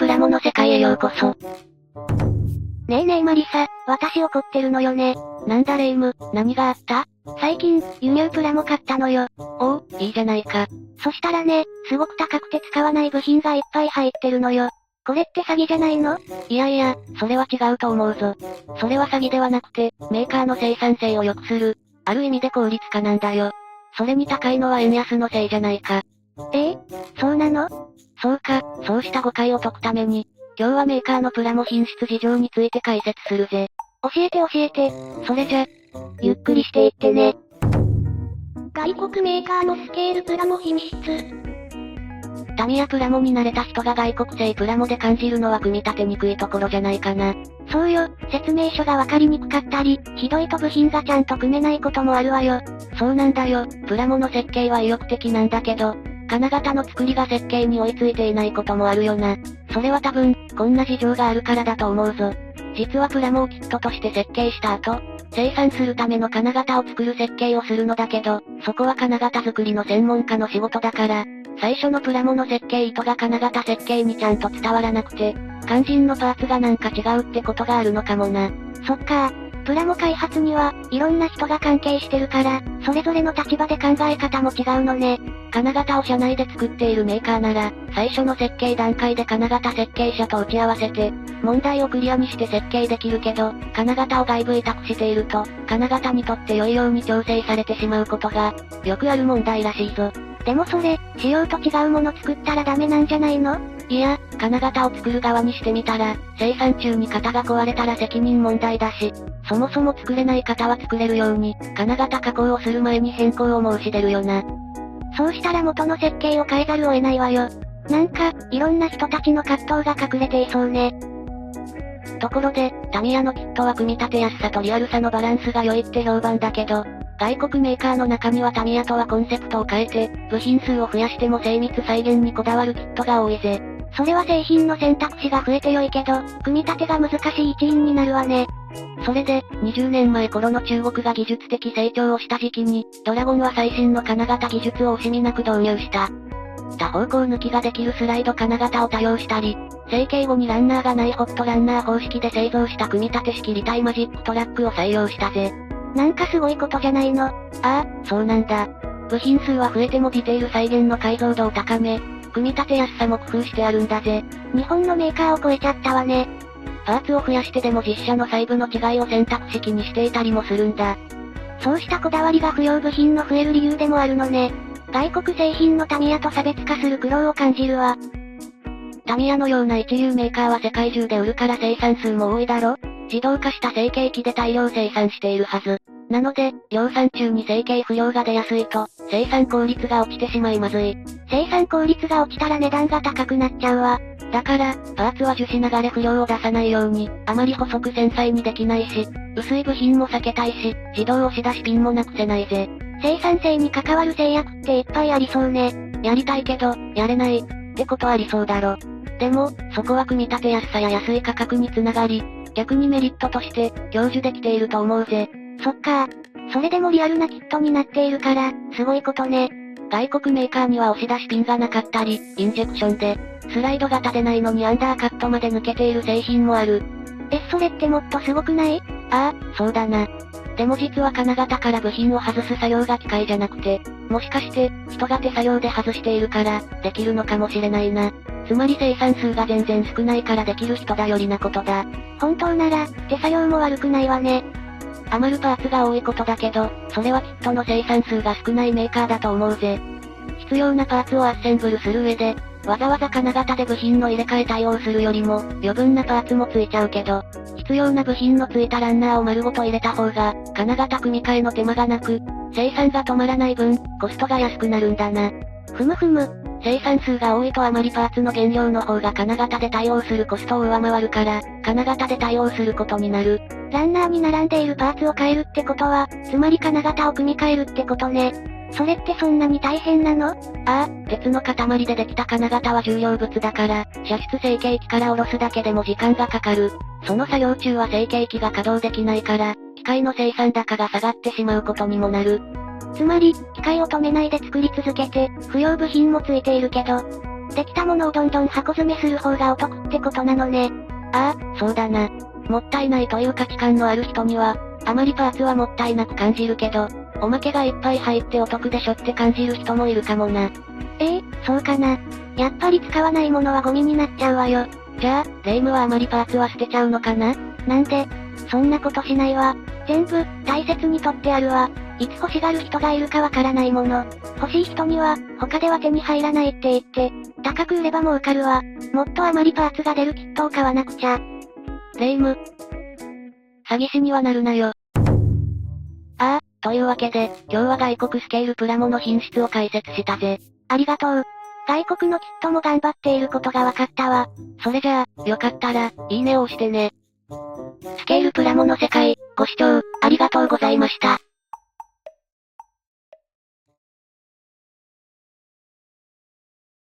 プラモの世界へようこそ。ねえねえマリサ、私怒ってるのよね。なんだレイム、何があった？最近、輸入プラモ買ったのよ。おう、いいじゃないか。そしたらね、すごく高くて使わない部品がいっぱい入ってるのよ。これって詐欺じゃないの？いやいや、それは違うと思うぞ。それは詐欺ではなくて、メーカーの生産性を良くする、ある意味で効率化なんだよ。それに高いのは円安のせいじゃないか。そうなの？そうか、そうした誤解を解くために、今日はメーカーのプラモ品質事情について解説するぜ。教えて。それじゃ、ゆっくりしていってね。外国メーカーのスケールプラモ品質。タミヤプラモに慣れた人が外国製プラモで感じるのは組み立てにくいところじゃないかな。そうよ、説明書がわかりにくかったり、ひどいと部品がちゃんと組めないこともあるわよ。そうなんだよ、プラモの設計は意欲的なんだけど、金型の作りが設計に追いついていないこともあるよな。それは多分、こんな事情があるからだと思うぞ。実はプラモをキットとして設計した後、生産するための金型を作る設計をするのだけど、そこは金型作りの専門家の仕事だから、最初のプラモの設計意図が金型設計にちゃんと伝わらなくて、肝心のパーツがなんか違うってことがあるのかもな。そっか。プラモ開発には、いろんな人が関係してるから、それぞれの立場で考え方も違うのね。金型を社内で作っているメーカーなら、最初の設計段階で金型設計者と打ち合わせて、問題をクリアにして設計できるけど、金型を外部委託していると、金型にとって良いように調整されてしまうことが、よくある問題らしいぞ。でもそれ、仕様と違うもの作ったらダメなんじゃないの？いや、金型を作る側にしてみたら、生産中に型が壊れたら責任問題だし、そもそも作れない型は作れるように、金型加工をする前に変更を申し出るよな。そうしたら元の設計を変えざるを得ないわよ。なんか、いろんな人たちの葛藤が隠れていそうね。ところで、タミヤのキットは組み立てやすさとリアルさのバランスが良いって評判だけど、外国メーカーの中にはタミヤとはコンセプトを変えて、部品数を増やしても精密再現にこだわるキットが多いぜ。それは製品の選択肢が増えて良いけど、組み立てが難しい一因になるわね。それで、20年前頃の中国が技術的成長をした時期に、ドラゴンは最新の金型技術を惜しみなく導入した。多方向抜きができるスライド金型を多用したり、成形後にランナーがないホットランナー方式で製造した組み立て式立体マジックトラックを採用したぜ。なんかすごいことじゃないの。ああ、そうなんだ。部品数は増えてもディテール再現の解像度を高め、組み立てやすさも工夫してあるんだぜ。日本のメーカーを超えちゃったわね。パーツを増やしてでも実車の細部の違いを選択式にしていたりもするんだ。そうしたこだわりが不要部品の増える理由でもあるのね。外国製品のタミヤと差別化する苦労を感じるわ。タミヤのような一流メーカーは世界中で売るから生産数も多いだろ？自動化した成形機で大量生産しているはず。なので、量産中に成形不良が出やすいと、生産効率が落ちてしまいまずい。生産効率が落ちたら値段が高くなっちゃうわ。だから、パーツは樹脂流れ不良を出さないように、あまり細く繊細にできないし、薄い部品も避けたいし、自動押し出しピンもなくせないぜ。生産性に関わる制約っていっぱいありそうね。やりたいけど、やれない、ってことありそうだろ。でも、そこは組み立てやすさや安い価格につながり、逆にメリットとして、享受できていると思うぜ。そっか。それでもリアルなキットになっているから、すごいことね。外国メーカーには押し出しピンがなかったり、インジェクションで、スライド型でないのにアンダーカットまで抜けている製品もある。それってもっとすごくない？ああ、そうだな。でも実は金型から部品を外す作業が機械じゃなくて、もしかして、人が手作業で外しているから、できるのかもしれないな。つまり生産数が全然少ないからできる人だよりなことだ。本当なら、手作業も悪くないわね。余るパーツが多いことだけど、それはキットの生産数が少ないメーカーだと思うぜ。必要なパーツをアッセンブルする上で、わざわざ金型で部品の入れ替え対応するよりも、余分なパーツもついちゃうけど、必要な部品のついたランナーを丸ごと入れた方が、金型組み替えの手間がなく、生産が止まらない分、コストが安くなるんだな。ふむふむ。生産数が多いと余りパーツの原料の方が金型で対応するコストを上回るから、金型で対応することになる。ランナーに並んでいるパーツを変えるってことは、つまり金型を組み替えるってことね。それってそんなに大変なの？ああ、鉄の塊でできた金型は重量物だから、射出成形機から下ろすだけでも時間がかかる。その作業中は成形機が稼働できないから、機械の生産高が下がってしまうことにもなる。つまり、機械を止めないで作り続けて、不要部品もついているけど、できたものをどんどん箱詰めする方がお得ってことなのね。ああ、そうだな。もったいないという価値観のある人には、あまりパーツはもったいなく感じるけど、おまけがいっぱい入ってお得でしょって感じる人もいるかもな。そうかな。やっぱり使わないものはゴミになっちゃうわよ。じゃあ、レイムはあまりパーツは捨てちゃうのかな？なんで？そんなことしないわ。全部、大切に取ってあるわ。いつ欲しがる人がいるかわからないもの。欲しい人には、他では手に入らないって言って、高く売れば儲かるわ。もっとあまりパーツが出るキットを買わなくちゃ。レイム。詐欺師にはなるなよ。というわけで、今日は外国スケールプラモの品質を解説したぜ。ありがとう。外国のキットも頑張っていることがわかったわ。それじゃあ、よかったら、いいねを押してね。スケールプラモの世界、ご視聴、ありがとうございました。